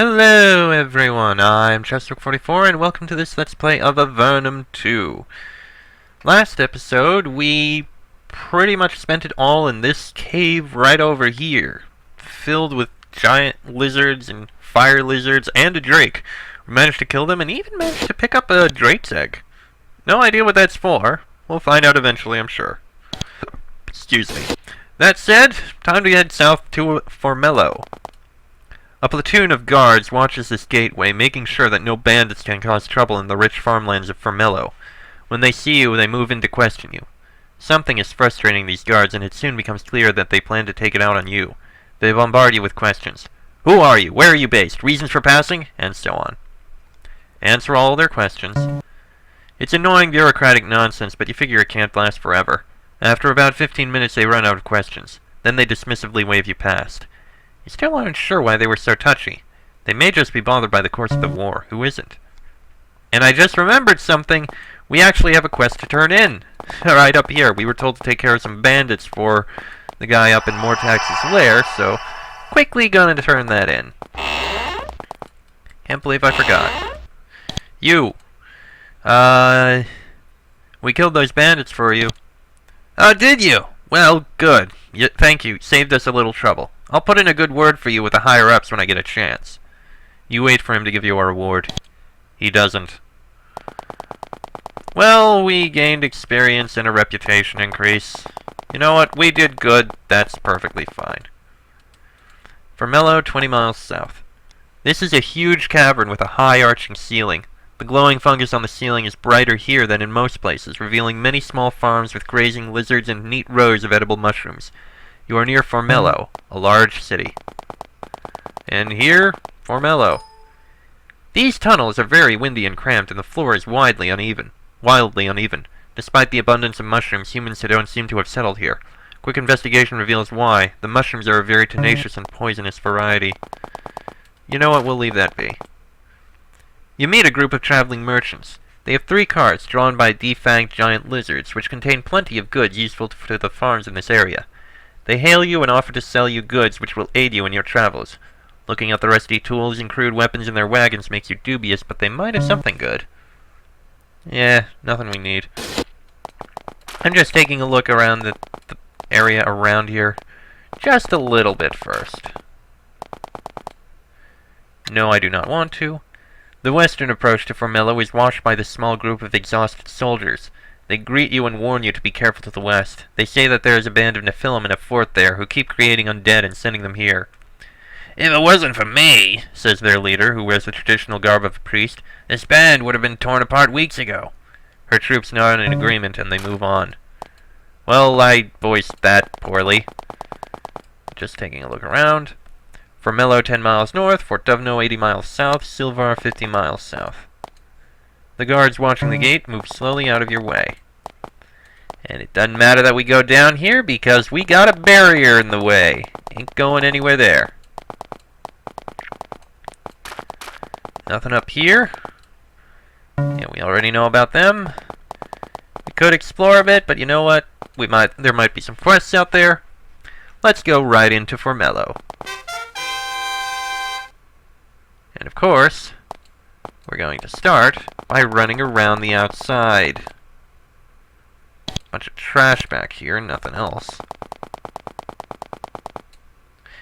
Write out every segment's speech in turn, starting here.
Hello everyone, I'm Chester44 and welcome to this Let's Play of Avernum 2. Last episode, we pretty much spent it all in this cave right over here, filled with giant lizards and fire lizards and a drake. We managed to kill them and even managed to pick up a drake's egg. No idea what that's for. We'll find out eventually, I'm sure. Excuse me. That said, time to head south to Formello. A platoon of guards watches this gateway, making sure that no bandits can cause trouble in the rich farmlands of Formello. When they see you, they move in to question you. Something is frustrating these guards, and it soon becomes clear that they plan to take it out on you. They bombard you with questions. Who are you? Where are you based? Reasons for passing? And so on. Answer all their questions. It's annoying bureaucratic nonsense, but you figure it can't last forever. After about 15 minutes, they run out of questions. Then they dismissively wave you past. You still aren't sure why they were so touchy. They may just be bothered by the course of the war. Who isn't? And I just remembered something. We actually have a quest to turn in. Right up here. We were told to take care of some bandits for the guy up in Mortax's lair, so quickly gonna turn that in. Can't believe I forgot. You. We killed those bandits for you. Oh, did you? Well, good. Thank you. Saved us a little trouble. I'll put in a good word for you with the higher-ups when I get a chance. You wait for him to give you a reward. He doesn't. Well, we gained experience and a reputation increase. You know what? We did good. That's perfectly fine. Formello, 20 miles south. This is a huge cavern with a high arching ceiling. The glowing fungus on the ceiling is brighter here than in most places, revealing many small farms with grazing lizards and neat rows of edible mushrooms. You are near Formello, a large city. And here, Formello. These tunnels are very windy and cramped, and the floor is wildly uneven. Despite the abundance of mushrooms, humans don't seem to have settled here. Quick investigation reveals why. The mushrooms are a very tenacious and poisonous variety. You know what, we'll leave that be. You meet a group of traveling merchants. They have 3 carts drawn by defanged giant lizards, which contain plenty of goods useful to the farms in this area. They hail you and offer to sell you goods which will aid you in your travels. Looking at the rusty tools and crude weapons in their wagons makes you dubious, but they might have something good. Yeah, nothing we need. I'm just taking a look around the area around here. Just a little bit first. No, I do not want to. The western approach to Formello is watched by this small group of exhausted soldiers. They greet you and warn you to be careful to the west. They say that there is a band of Nephilim in a fort there who keep creating undead and sending them here. If it wasn't for me, says their leader, who wears the traditional garb of a priest, this band would have been torn apart weeks ago. Her troops nod in agreement and they move on. Well, I voiced that poorly. Just taking a look around. Formello 10 miles north, Fort Dovno 80 miles south, Silvar 50 miles south. The guards watching the gate move slowly out of your way. And it doesn't matter that we go down here because we got a barrier in the way. Ain't going anywhere there. Nothing up here. Yeah, we already know about them. We could explore a bit, but you know what? There might be some quests out there. Let's go right into Formello. And of course, we're going to start by running around the outside. Bunch of trash back here, nothing else.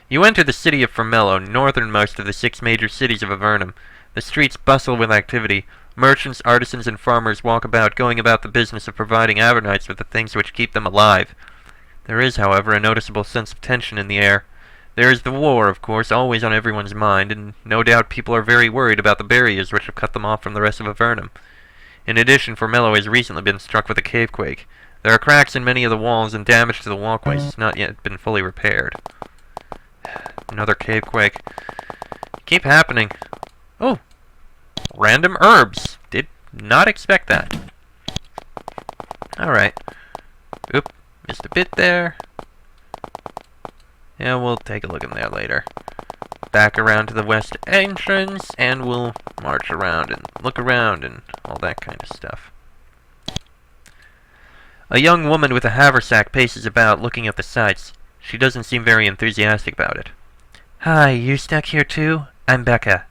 You enter the city of Formello, northernmost of the 6 major cities of Avernum. The streets bustle with activity. Merchants, artisans, and farmers walk about, going about the business of providing Avernites with the things which keep them alive. There is, however, a noticeable sense of tension in the air. There is the war, of course, always on everyone's mind, and no doubt people are very worried about the barriers which have cut them off from the rest of Avernum. In addition, Formello has recently been struck with a cave quake. There are cracks in many of the walls, and damage to the walkways has not yet been fully repaired. Another cave quake. Keep happening. Oh! Random herbs! Did not expect that. Alright. Oop, missed a bit there. Yeah, we'll take a look in there later. Back around to the west entrance, and we'll march around and look around and all that kind of stuff. A young woman with a haversack paces about, looking at the sights. She doesn't seem very enthusiastic about it. Hi, you stuck here too? I'm Becca.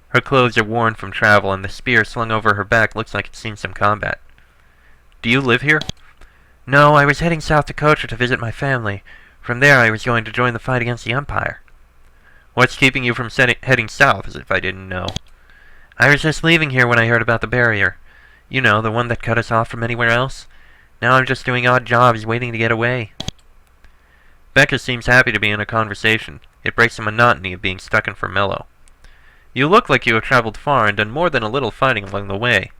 Her clothes are worn from travel, and the spear slung over her back looks like it's seen some combat. Do you live here? No, I was heading south to Kotra to visit my family. From there I was going to join the fight against the Empire. What's keeping you from heading south, as if I didn't know? I was just leaving here when I heard about the barrier. You know, the one that cut us off from anywhere else. Now I'm just doing odd jobs, waiting to get away. Becca seems happy to be in a conversation. It breaks the monotony of being stuck in Formello. You look like you have traveled far and done more than a little fighting along the way.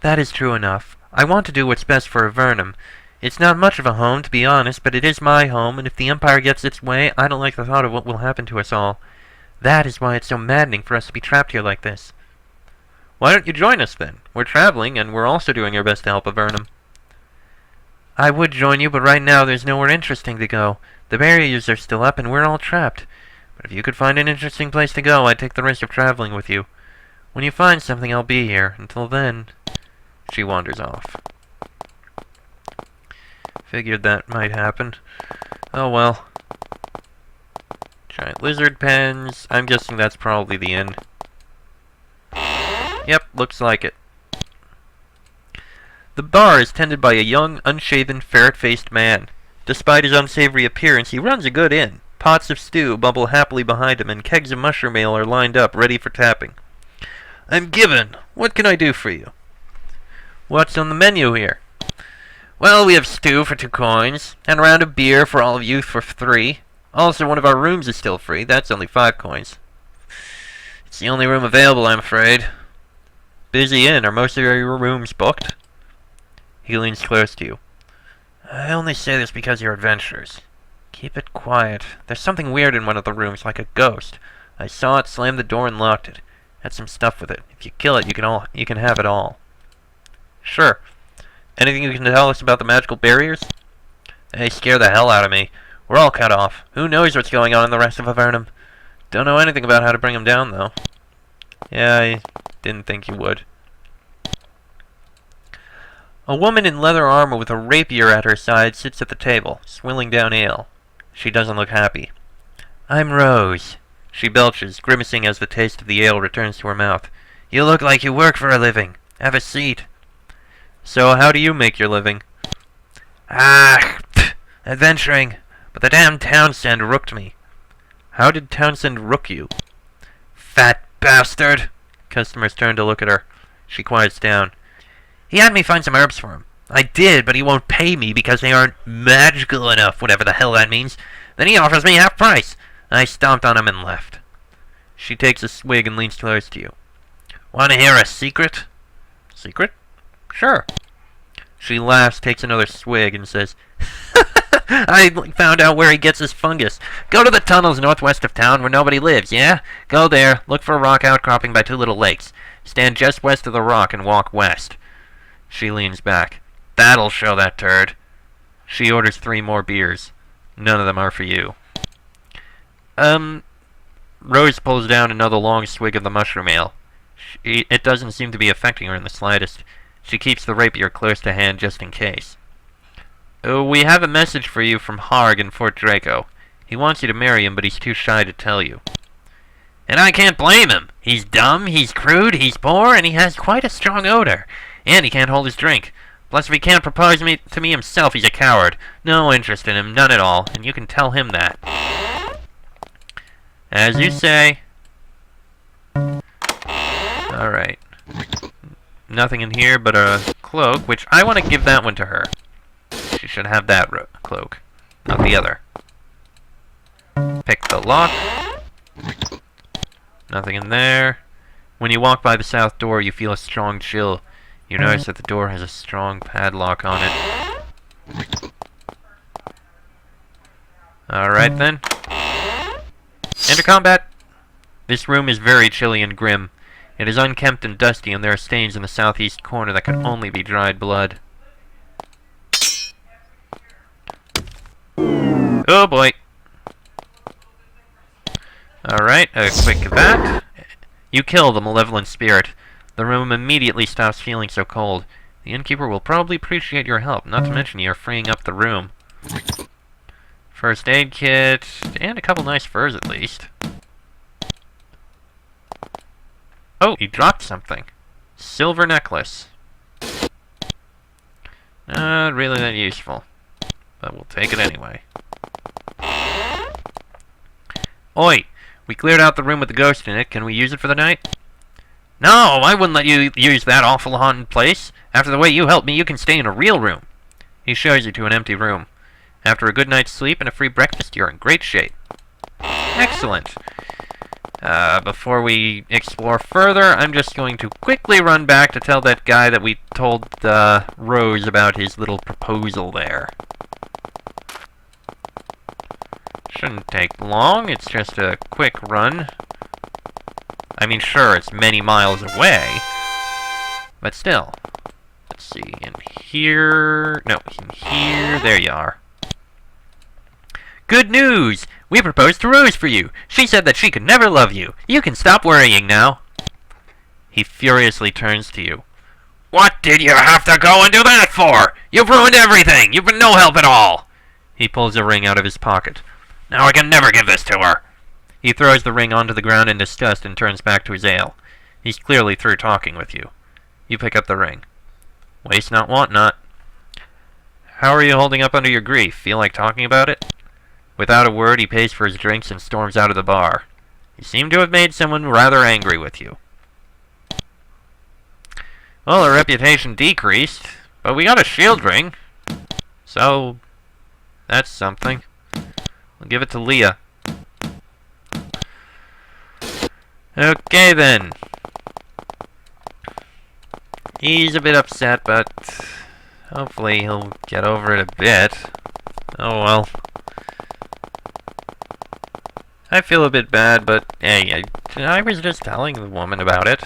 That is true enough. I want to do what's best for Avernum. It's not much of a home, to be honest, but it is my home, and if the Empire gets its way, I don't like the thought of what will happen to us all. That is why it's so maddening for us to be trapped here like this. Why don't you join us, then? We're traveling, and we're also doing our best to help Avernum. I would join you, but right now there's nowhere interesting to go. The barriers are still up, and we're all trapped. But if you could find an interesting place to go, I'd take the risk of traveling with you. When you find something, I'll be here. Until then... She wanders off. Figured that might happen. Oh well. Giant lizard pens. I'm guessing that's probably the end. Yep, looks like it. The bar is tended by a young, unshaven, ferret-faced man. Despite his unsavory appearance, he runs a good inn. Pots of stew bubble happily behind him, and kegs of mushroom ale are lined up, ready for tapping. I'm Gibbon. What can I do for you? What's on the menu here? Well, we have stew for 2 coins, and a round of beer for all of you for 3. Also, one of our rooms is still free. That's only 5 coins. It's the only room available, I'm afraid. Busy inn. Are most of your rooms booked? He leans close to you. I only say this because you're adventurers. Keep it quiet. There's something weird in one of the rooms, like a ghost. I saw it, slammed the door, and locked it. Had some stuff with it. If you kill it, you can have it all. Sure. Anything you can tell us about the magical barriers? They scare the hell out of me. We're all cut off. Who knows what's going on in the rest of Avernum? Don't know anything about how to bring them down, though. Yeah, I didn't think you would. A woman in leather armor with a rapier at her side sits at the table, swilling down ale. She doesn't look happy. I'm Rose. She belches, grimacing as the taste of the ale returns to her mouth. You look like you work for a living. Have a seat. So, how do you make your living? Adventuring. But the damn Townsend rooked me. How did Townsend rook you? Fat bastard! Customers turn to look at her. She quiets down. He had me find some herbs for him. I did, but he won't pay me because they aren't magical enough, whatever the hell that means. Then he offers me half price. I stomped on him and left. She takes a swig and leans close to you. Want to hear a secret? Secret? Sure. She laughs, takes another swig, and says, I found out where he gets his fungus. Go to the tunnels northwest of town where nobody lives, yeah? Go there, look for a rock outcropping by 2 little lakes. Stand just west of the rock and walk west. She leans back. That'll show that turd. She orders 3 more beers. None of them are for you. Rose pulls down another long swig of the mushroom ale. It doesn't seem to be affecting her in the slightest. She keeps the rapier close to hand just in case. We have a message for you from Harg in Fort Draco. He wants you to marry him, but he's too shy to tell you. And I can't blame him. He's dumb, he's crude, he's poor, and he has quite a strong odor. And he can't hold his drink. Plus, if he can't propose to me himself, he's a coward. No interest in him, none at all, and you can tell him that. As you say. Alright. Nothing in here but a cloak, which I want to give that one to her. She should have that cloak, not the other. Pick the lock. Nothing in there. When you walk by the south door, you feel a strong chill. You notice that the door has a strong padlock on it. Alright then. Enter combat! This room is very chilly and grim. It is unkempt and dusty, and there are stains in the southeast corner that can only be dried blood. Oh boy! Alright, a quick that. You kill the malevolent spirit. The room immediately stops feeling so cold. The innkeeper will probably appreciate your help, not to mention you're freeing up the room. First aid kit, and a couple nice furs at least. Oh, he dropped something. Silver necklace. Not really that useful. But we'll take it anyway. Oi! We cleared out the room with the ghost in it. Can we use it for the night? No! I wouldn't let you use that awful haunted place. After the way you helped me, you can stay in a real room. He shows you to an empty room. After a good night's sleep and a free breakfast, you're in great shape. Excellent. Before we explore further, I'm just going to quickly run back to tell that guy that we told Rose about his little proposal there. Shouldn't take long, it's just a quick run. I mean, sure, it's many miles away, but still. Let's see, in here... No, in here, there you are. Good news! We proposed to Rose for you. She said that she could never love you. You can stop worrying now. He furiously turns to you. What did you have to go and do that for? You've ruined everything. You've been no help at all. He pulls a ring out of his pocket. Now I can never give this to her. He throws the ring onto the ground in disgust and turns back to his ale. He's clearly through talking with you. You pick up the ring. Waste not, want not. How are you holding up under your grief? Feel like talking about it? Without a word, he pays for his drinks and storms out of the bar. You seem to have made someone rather angry with you. Well, our reputation decreased, but we got a shield ring. So, that's something. We'll give it to Leah. Okay, then. He's a bit upset, but hopefully he'll get over it a bit. Oh well. I feel a bit bad, but hey, I was just telling the woman about it.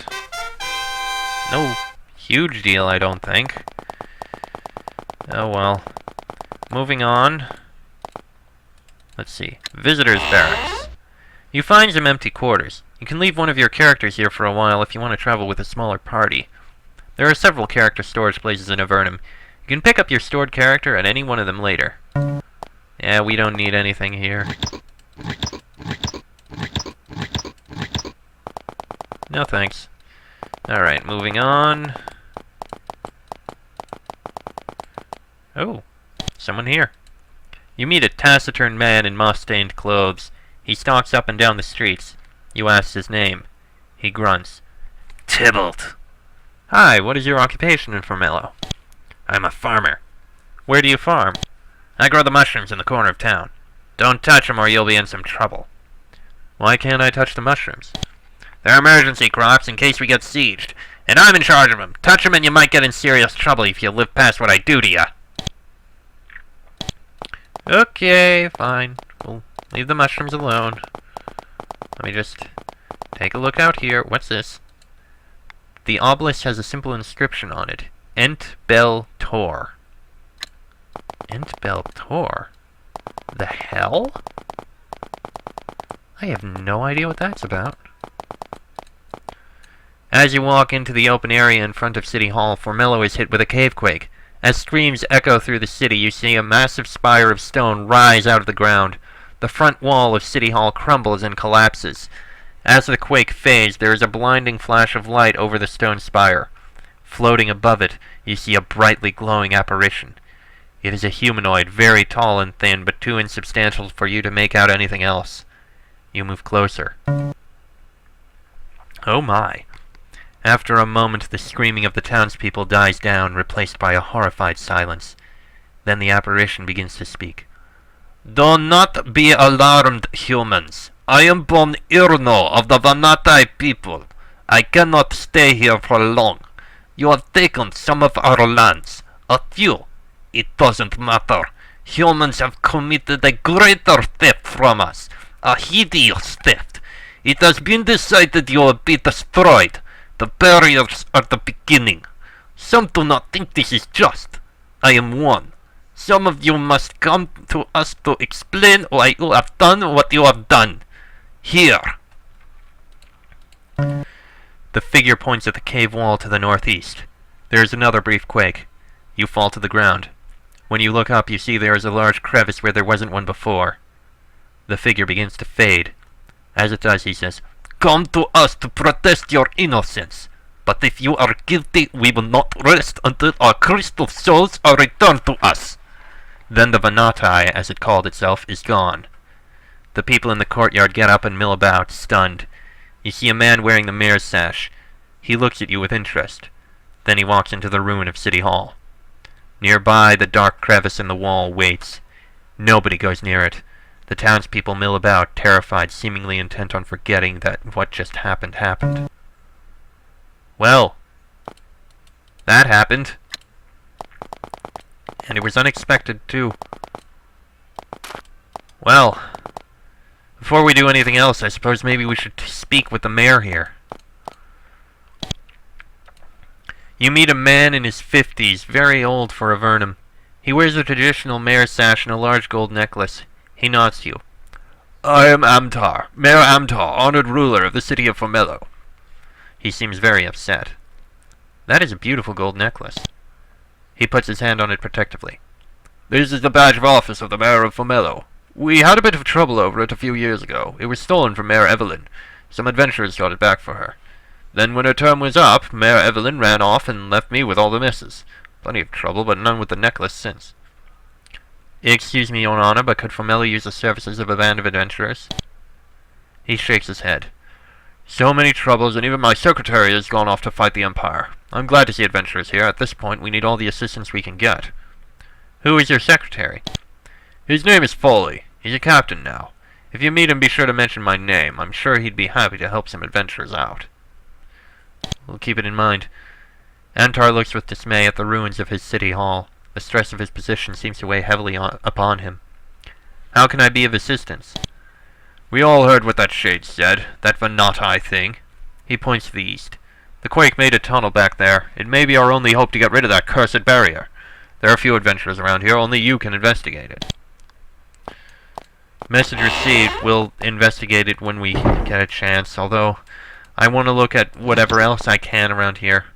No huge deal, I don't think. Oh well. Moving on. Let's see. Visitors' barracks. You find some empty quarters. You can leave one of your characters here for a while if you want to travel with a smaller party. There are several character storage places in Avernum. You can pick up your stored character at any one of them later. Yeah, we don't need anything here. No thanks. Alright, moving on. Oh, someone here. You meet a taciturn man in moss-stained clothes. He stalks up and down the streets. You ask his name. He grunts. Tybalt. Hi, what is your occupation in Formello? I'm a farmer. Where do you farm? I grow the mushrooms in the corner of town. Don't touch them or you'll be in some trouble. Why can't I touch the mushrooms? They're emergency crops in case we get sieged, and I'm in charge of them. Touch them and you might get in serious trouble if you live past what I do to you. Okay, fine. We'll leave the mushrooms alone. Let me just take a look out here. What's this? The obelisk has a simple inscription on it. Ent Bel Tor. Ent Bel Tor? The hell? I have no idea what that's about. As you walk into the open area in front of City Hall, Formello is hit with a cavequake. As screams echo through the city, you see a massive spire of stone rise out of the ground. The front wall of City Hall crumbles and collapses. As the quake fades, there is a blinding flash of light over the stone spire. Floating above it, you see a brightly glowing apparition. It is a humanoid, very tall and thin, but too insubstantial for you to make out anything else. You move closer. Oh my. After a moment, the screaming of the townspeople dies down, replaced by a horrified silence. Then the apparition begins to speak. Do not be alarmed, humans. I am born Irno of the Vanatai people. I cannot stay here for long. You have taken some of our lands. A few. It doesn't matter. Humans have committed a greater theft from us. A hideous theft. It has been decided you will be destroyed. The barriers are the beginning. Some do not think this is just. I am one. Some of you must come to us to explain why you have done what you have done. Here. The figure points at the cave wall to the northeast. There is another brief quake. You fall to the ground. When you look up, you see there is a large crevice where there wasn't one before. The figure begins to fade. As it does, he says, come to us to protest your innocence. But if you are guilty, we will not rest until our crystal souls are returned to us." Then the Venatai, as it called itself, is gone. The people in the courtyard get up and mill about, stunned. You see a man wearing the mayor's sash. He looks at you with interest. Then he walks into the ruin of City Hall. Nearby, the dark crevice in the wall waits. Nobody goes near it. The townspeople mill about, terrified, seemingly intent on forgetting that what just happened. Well, that happened. And it was unexpected, too. Well, before we do anything else, I suppose maybe we should speak with the mayor here. You meet a man in his 50s, very old for Avernum. He wears a traditional mayor's sash and a large gold necklace. He nods to you. "I am Amtar, Mayor Amtar, honored ruler of the city of Formello." He seems very upset. That is a beautiful gold necklace. He puts his hand on it protectively. "This is the badge of office of the Mayor of Formello. We had a bit of trouble over it a few years ago. It was stolen from Mayor Evelyn. Some adventurers got it back for her. Then when her term was up, Mayor Evelyn ran off and left me with all the misses. Plenty of trouble, but none with the necklace since." "Excuse me, Your Honor, but could Formello use the services of a band of adventurers?" He shakes his head. "So many troubles, and even my secretary has gone off to fight the Empire. I'm glad to see adventurers here. At this point, we need all the assistance we can get." "Who is your secretary?" "His name is Foley. He's a captain now. If you meet him, be sure to mention my name. I'm sure he'd be happy to help some adventurers out." "We'll keep it in mind." Antar looks with dismay at the ruins of his city hall. The stress of his position seems to weigh heavily upon him. "How can I be of assistance?" "We all heard what that shade said, that Venatai thing." He points to the east. "The quake made a tunnel back there. It may be our only hope to get rid of that cursed barrier. There are few adventurers around here, only you can investigate it." "Message received. We'll investigate it when we get a chance, although I want to look at whatever else I can around here."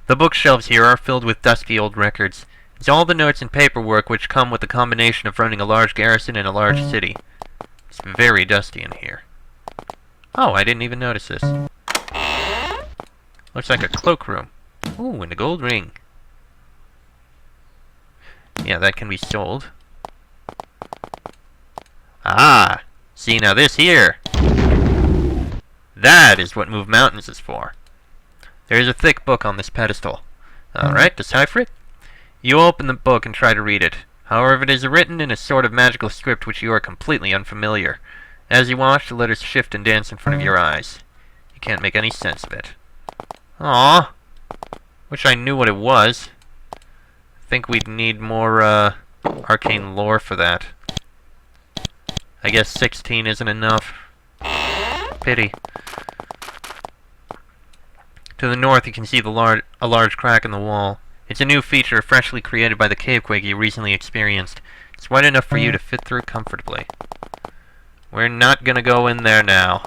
The bookshelves here are filled with dusty old records. It's all the notes and paperwork which come with the combination of running a large garrison in a large city. It's very dusty in here. Oh, I didn't even notice this. Looks like a cloakroom. Ooh, and a gold ring. Yeah, that can be sold. Ah! See, now this here! That is what Move Mountains is for. There is a thick book on this pedestal. Alright, decipher it. You open the book and try to read it. However, it is written in a sort of magical script which you are completely unfamiliar. As you watch, the letters shift and dance in front of your eyes. You can't make any sense of it. Aww. Wish I knew what it was. I think we'd need more, arcane lore for that. I guess 16 isn't enough. Pity. To the north, you can see a large crack in the wall. It's a new feature freshly created by the cavequake you recently experienced. It's wide enough for you to fit through comfortably. We're not gonna go in there now.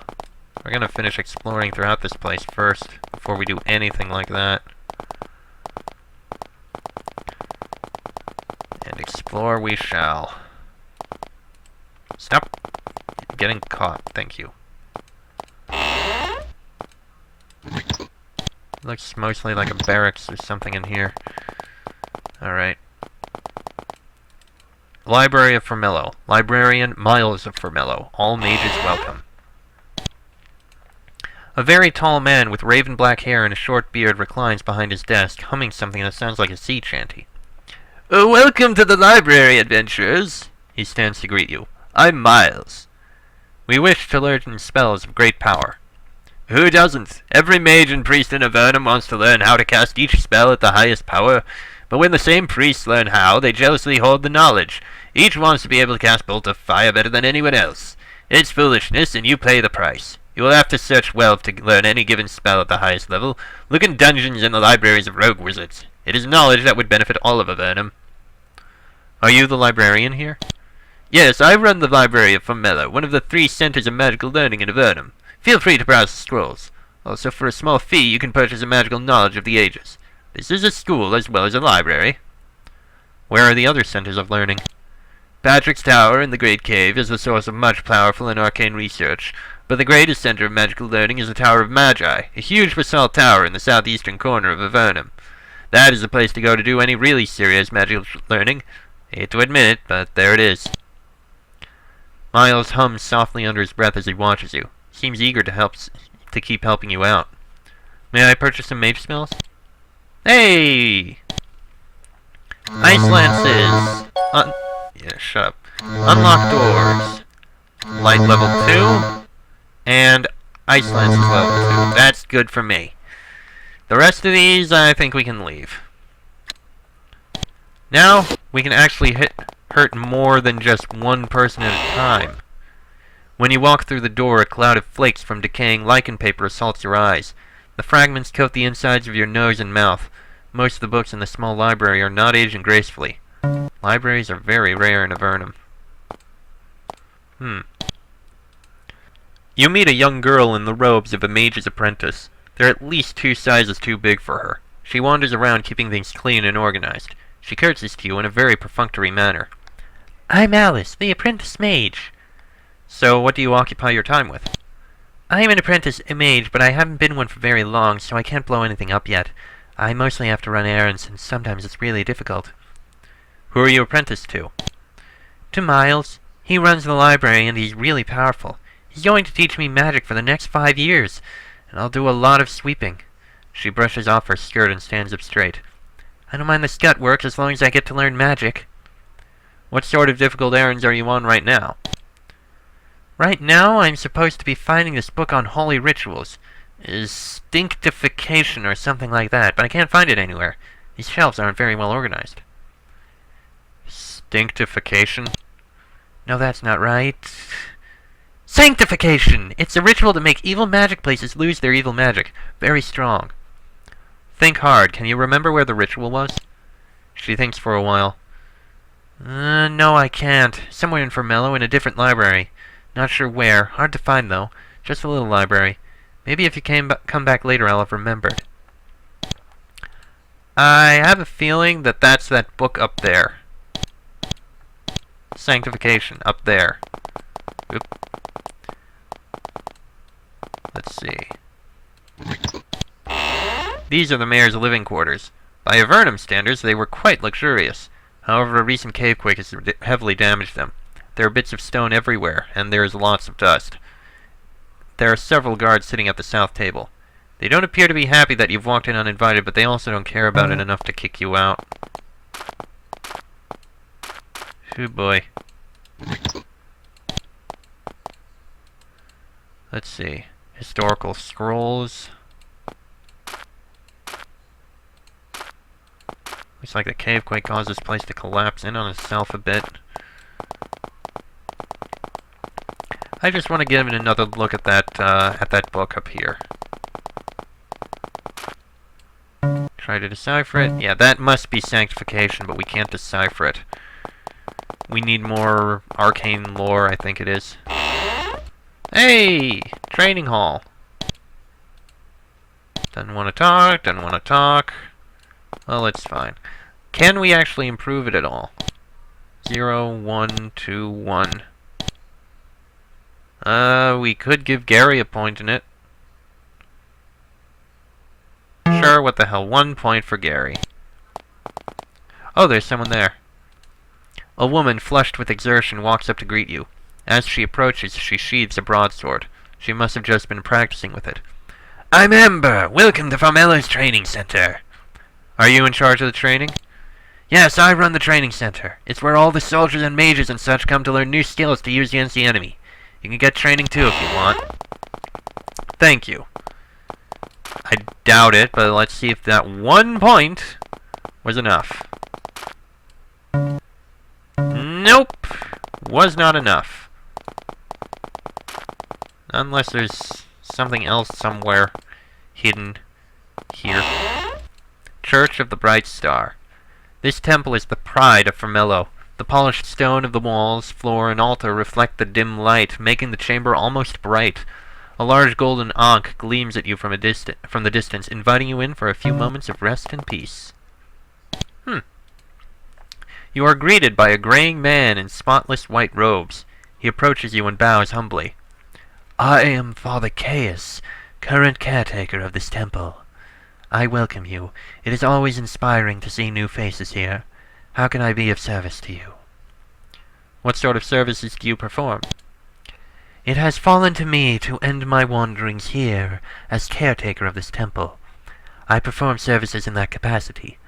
We're gonna finish exploring throughout this place first, before we do anything like that. And explore we shall. Stop getting caught, thank you. Looks mostly like a barracks or something in here. Alright. Library of Formello. Librarian Miles of Formello. All mages welcome. A very tall man with raven black hair and a short beard reclines behind his desk, humming something that sounds like a sea chanty. Welcome to the library, adventurers. He stands to greet you. I'm Miles. We wish to learn spells of great power. Who doesn't? Every mage and priest in Avernum wants to learn how to cast each spell at the highest power, but when the same priests learn how, they jealously hoard the knowledge. Each wants to be able to cast bolt of fire better than anyone else. It's foolishness, and you pay the price. You will have to search well to learn any given spell at the highest level. Look in dungeons and the libraries of rogue wizards. It is knowledge that would benefit all of Avernum. Are you the librarian here? Yes, I run the library of Formello, one of the 3 centers of magical learning in Avernum. Feel free to browse the scrolls. Also, for a small fee, you can purchase a magical knowledge of the ages. This is a school as well as a library. Where are the other centers of learning? Patrick's Tower in the Great Cave is the source of much powerful and arcane research. But the greatest center of magical learning is the Tower of Magi, a huge basalt tower in the southeastern corner of Avernum. That is the place to go to do any really serious magical learning. Hate to admit it, but there it is. Miles hums softly under his breath as he watches you. Seems eager to keep helping you out. May I purchase some mage spells? Hey! Ice lances! Yeah, shut up. Unlock doors. Light level 2. And ice lances level 2. That's good for me. The rest of these, I think we can leave. Now, we can actually hurt more than just one person at a time. When you walk through the door, a cloud of flakes from decaying lichen paper assaults your eyes. The fragments coat the insides of your nose and mouth. Most of the books in the small library are not aging gracefully. Libraries are very rare in Avernum. You meet a young girl in the robes of a mage's apprentice. They're at least 2 sizes too big for her. She wanders around keeping things clean and organized. She curtsies to you in a very perfunctory manner. I'm Alice, the apprentice mage. So, what do you occupy your time with? I'm an apprentice mage, but I haven't been one for very long, so I can't blow anything up yet. I mostly have to run errands, and sometimes it's really difficult. Who are you apprenticed to? To Miles. He runs the library, and he's really powerful. He's going to teach me magic for the next 5 years, and I'll do a lot of sweeping. She brushes off her skirt and stands up straight. I don't mind the scut work as long as I get to learn magic. What sort of difficult errands are you on right now? Right now, I'm supposed to be finding this book on holy rituals. Stinctification or something like that, but I can't find it anywhere. These shelves aren't very well organized. Stinctification? No, that's not right. Sanctification! It's a ritual to make evil magic places lose their evil magic. Very strong. Think hard. Can you remember where the ritual was? She thinks for a while. No, I can't. Somewhere in Formello in a different library. Not sure where. Hard to find, though. Just a little library. Maybe if you come back later, I'll have remembered. I have a feeling that that's that book up there. Sanctification, up there. Oop. Let's see. These are the mayor's living quarters. By Avernum standards, they were quite luxurious. However, a recent cavequake has heavily damaged them. There are bits of stone everywhere, and there is lots of dust. There are several guards sitting at the south table. They don't appear to be happy that you've walked in uninvited, but they also don't care about it enough to kick you out. Oh boy. Let's see. Historical scrolls. Looks like the cavequake caused this place to collapse in on itself a bit. I just want to give it another look at that book up here. Try to decipher it. Yeah, that must be sanctification, but we can't decipher it. We need more arcane lore, I think it is. Hey! Training hall. Doesn't want to talk, doesn't want to talk. Well, it's fine. Can we actually improve it at all? 0, 1, 2, 1. We could give Gary a point in it. Sure, what the hell. 1 point for Gary. Oh, there's someone there. A woman, flushed with exertion, walks up to greet you. As she approaches, she sheathes a broadsword. She must have just been practicing with it. I'm Ember. Welcome to Formello's training center. Are you in charge of the training? Yes, I run the training center. It's where all the soldiers and mages and such come to learn new skills to use against the enemy. You can get training too if you want. Thank you. I doubt it, but let's see if that 1 point was enough. Nope. Was not enough. Unless there's something else somewhere hidden here. Church of the Bright Star. This temple is the pride of Formello. The polished stone of the walls, floor, and altar reflect the dim light, making the chamber almost bright. A large golden ankh gleams at you from the distance, inviting you in for a few moments of rest and peace. You are greeted by a graying man in spotless white robes. He approaches you and bows humbly. I am Father Caius, current caretaker of this temple. I welcome you. It is always inspiring to see new faces here. How can I be of service to you? What sort of services do you perform? It has fallen to me to end my wanderings here as caretaker of this temple. I perform services in that capacity.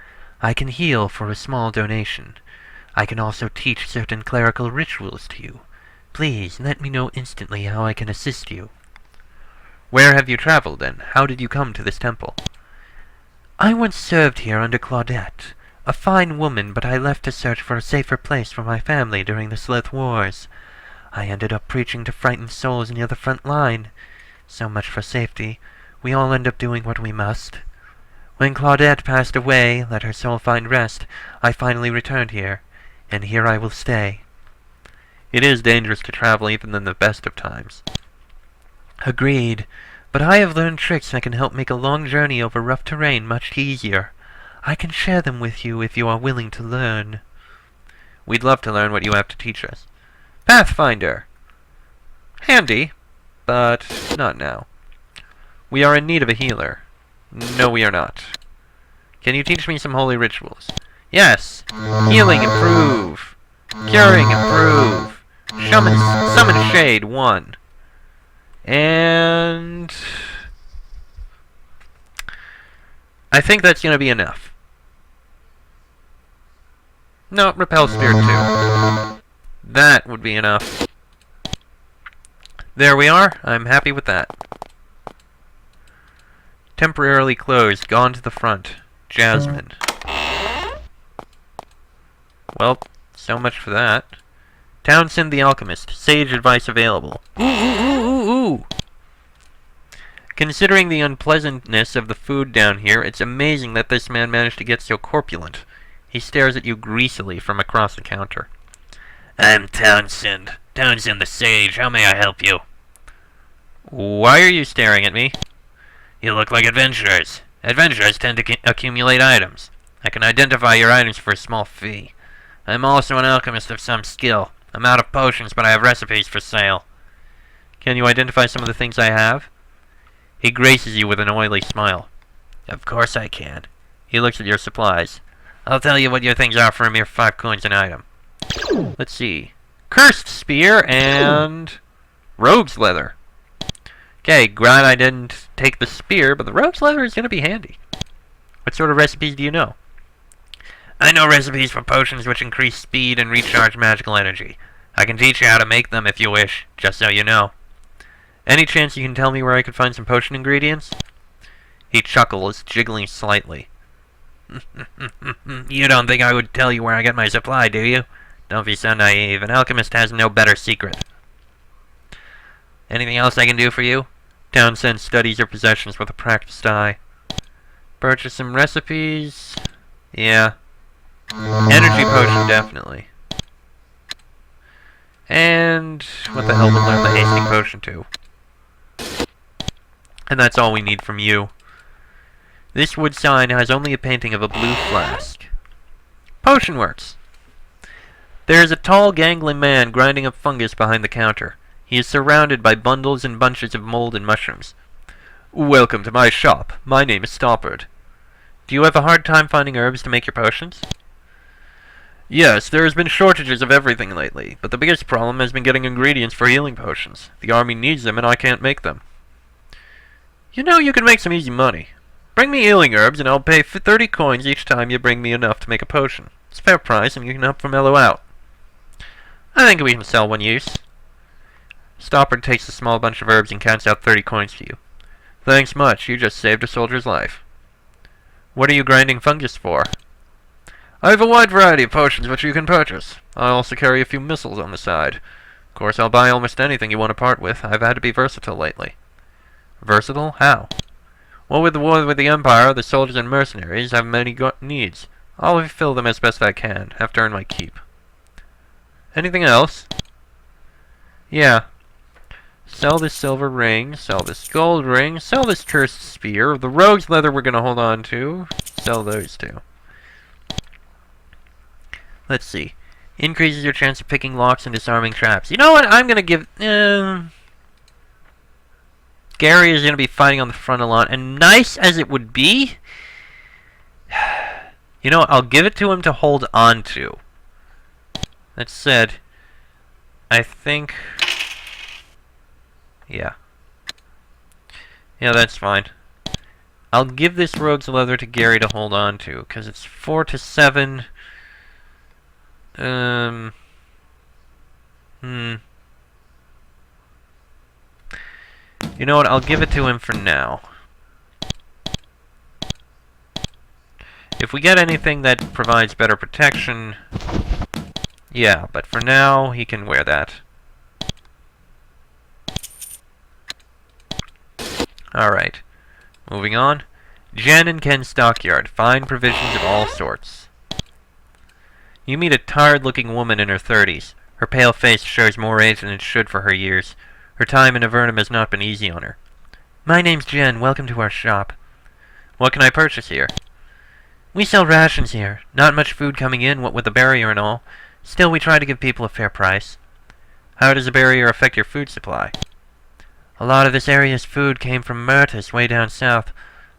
I can heal for a small donation. I can also teach certain clerical rituals to you. Please, let me know instantly how I can assist you. Where have you traveled, and how did you come to this temple? I once served here under Claudette, a fine woman, but I left to search for a safer place for my family during the Slith Wars. I ended up preaching to frightened souls near the front line. So much for safety. We all end up doing what we must. When Claudette passed away, let her soul find rest, I finally returned here, and here I will stay. It is dangerous to travel even in the best of times. Agreed, but I have learned tricks that can help make a long journey over rough terrain much easier. I can share them with you if you are willing to learn. We'd love to learn what you have to teach us. Pathfinder! Handy, but not now. We are in need of a healer. No, we are not. Can you teach me some holy rituals? Yes! Healing, improve! Curing, improve! Summon shade, 1. And I think that's going to be enough. No, repel spirit 2. That would be enough. There we are. I'm happy with that. Temporarily closed. Gone to the front. Jasmine. Well, so much for that. Townsend the Alchemist. Sage advice available. Ooh. Considering the unpleasantness of the food down here, it's amazing that this man managed to get so corpulent. He stares at you greasily from across the counter. I'm Townsend. Townsend the Sage. How may I help you? Why are you staring at me? You look like adventurers. Adventurers tend to accumulate items. I can identify your items for a small fee. I'm also an alchemist of some skill. I'm out of potions, but I have recipes for sale. Can you identify some of the things I have? He graces you with an oily smile. Of course I can. He looks at your supplies. I'll tell you what your things are for a mere 5 coins an item. Let's see. Cursed spear and rogue's leather. Okay, glad I didn't take the spear, but the rogue's leather is going to be handy. What sort of recipes do you know? I know recipes for potions which increase speed and recharge magical energy. I can teach you how to make them if you wish, just so you know. Any chance you can tell me where I could find some potion ingredients? He chuckles, jiggling slightly. You don't think I would tell you where I get my supply, do you? Don't be so naive. An alchemist has no better secret. Anything else I can do for you? Townsend studies your possessions with a practiced eye. Purchase some recipes. Yeah. Energy potion, definitely. And what the hell to learn the hasting potion to? And that's all we need from you. This wood sign has only a painting of a blue flask. Potion works. There is a tall, gangling man grinding up fungus behind the counter. He is surrounded by bundles and bunches of mold and mushrooms. Welcome to my shop. My name is Stoppard. Do you have a hard time finding herbs to make your potions? Yes, there has been shortages of everything lately, but the biggest problem has been getting ingredients for healing potions. The army needs them and I can't make them. You know, you can make some easy money. Bring me healing herbs and I'll pay for 30 coins each time you bring me enough to make a potion. It's a fair price and you can help Formello out. I think we can sell one use. Stoppard takes a small bunch of herbs and counts out 30 coins for you. Thanks much, you just saved a soldier's life. What are you grinding fungus for? I have a wide variety of potions which you can purchase. I also carry a few missiles on the side. Of course, I'll buy almost anything you want to part with. I've had to be versatile lately. Versatile? How? Well, with the war with the Empire, the soldiers and mercenaries have many needs. I'll fulfill them as best I can. Have to earn my keep. Anything else? Yeah. Sell this silver ring, sell this gold ring, sell this cursed spear. The rogue's leather we're going to hold on to. Sell those two. Let's see. Increases your chance of picking locks and disarming traps. You know what? I'm going to give... Gary is going to be fighting on the front a lot, and nice as it would be, you know, I'll give it to him to hold on to. That said, I think... Yeah. Yeah, that's fine. I'll give this rogue's leather to Gary to hold on to, because it's 4 to 7. You know what, I'll give it to him for now. If we get anything that provides better protection, yeah, but for now, he can wear that. Alright, moving on. Jen and Ken's stockyard. Fine provisions of all sorts. You meet a tired-looking woman in her 30s. Her pale face shows more age than it should for her years. Her time in Avernum has not been easy on her. My name's Jen. Welcome to our shop. What can I purchase here? We sell rations here. Not much food coming in, what with the barrier and all. Still, we try to give people a fair price. How does the barrier affect your food supply? A lot of this area's food came from Myrtis, way down south.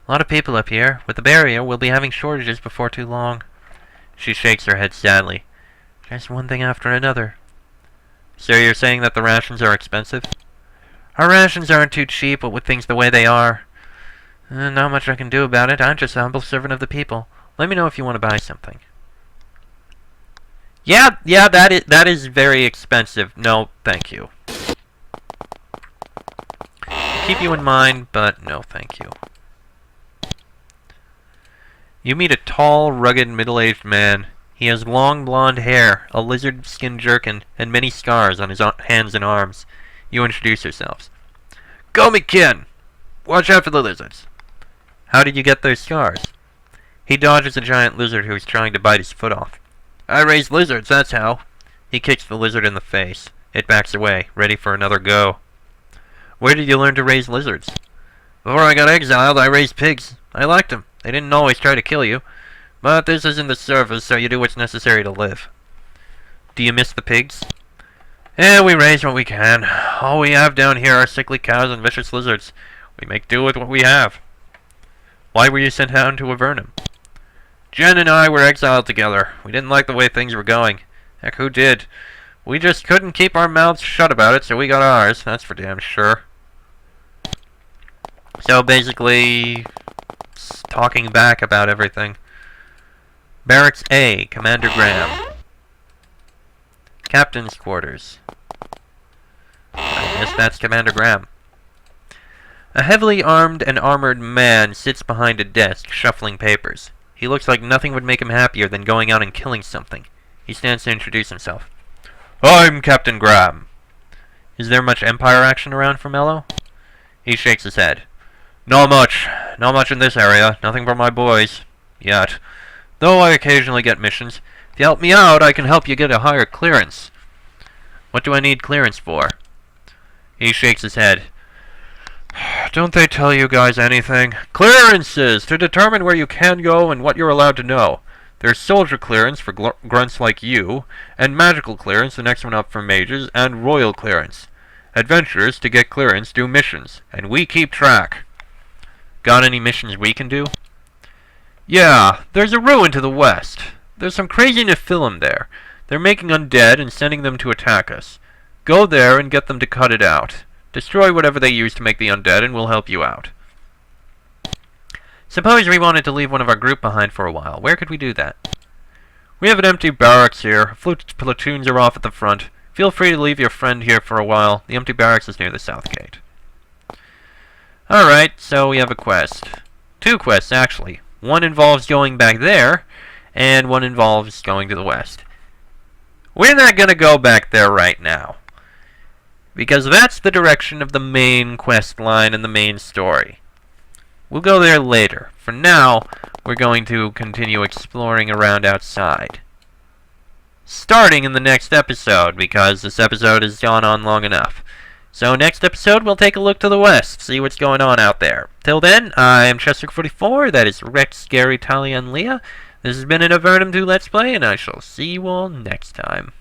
A lot of people up here. With the barrier, we'll be having shortages before too long. She shakes her head sadly. Just one thing after another. So you're saying that the rations are expensive? Our rations aren't too cheap, but with things the way they are. Not much I can do about it. I'm just a humble servant of the people. Let me know if you want to buy something. Yeah, that is very expensive. No, thank you. Keep you in mind, but no, thank you. You meet a tall, rugged, middle-aged man. He has long blonde hair, a lizard-skin jerkin, and many scars on his hands and arms. You introduce yourselves. Komik Ken! Watch out for the lizards. How did you get those scars? He dodges a giant lizard who is trying to bite his foot off. I raise lizards, that's how. He kicks the lizard in the face. It backs away, ready for another go. Where did you learn to raise lizards? Before I got exiled, I raised pigs. I liked them. They didn't always try to kill you. But this isn't the service, so you do what's necessary to live. Do you miss the pigs? Yeah, we raise what we can. All we have down here are sickly cows and vicious lizards. We make do with what we have. Why were you sent down to Avernum? Jen and I were exiled together. We didn't like the way things were going. Heck, who did? We just couldn't keep our mouths shut about it, so we got ours. That's for damn sure. So basically, talking back about everything. Barracks A, Commander Graham. Captain's quarters. I guess that's Commander Graham. A heavily armed and armored man sits behind a desk, shuffling papers. He looks like nothing would make him happier than going out and killing something. He stands to introduce himself. I'm Captain Graham. Is there much Empire action around Formello? He shakes his head. Not much. Not much in this area. Nothing for my boys. Yet. Though I occasionally get missions. If you help me out, I can help you get a higher clearance. What do I need clearance for? He shakes his head. Don't they tell you guys anything? Clearances! To determine where you can go and what you're allowed to know. There's soldier clearance for grunts like you, and magical clearance, the next one up for mages, and royal clearance. Adventurers, to get clearance, do missions, and we keep track. Got any missions we can do? Yeah, there's a ruin to the west. There's some crazy Nephilim there. They're making undead and sending them to attack us. Go there and get them to cut it out. Destroy whatever they use to make the undead, and we'll help you out. Suppose we wanted to leave one of our group behind for a while. Where could we do that? We have an empty barracks here. Platoons are off at the front. Feel free to leave your friend here for a while. The empty barracks is near the south gate. Alright, so we have a quest. 2 quests, actually. One involves going back there, and one involves going to the west. We're not going to go back there right now, because that's the direction of the main quest line and the main story. We'll go there later. For now, we're going to continue exploring around outside. Starting in the next episode, because this episode has gone on long enough. So next episode, we'll take a look to the west, see what's going on out there. Till then, I'm Chester44, that is Rex, Gary, Talia, and Leah. This has been an Avernum 2 Let's Play, and I shall see you all next time.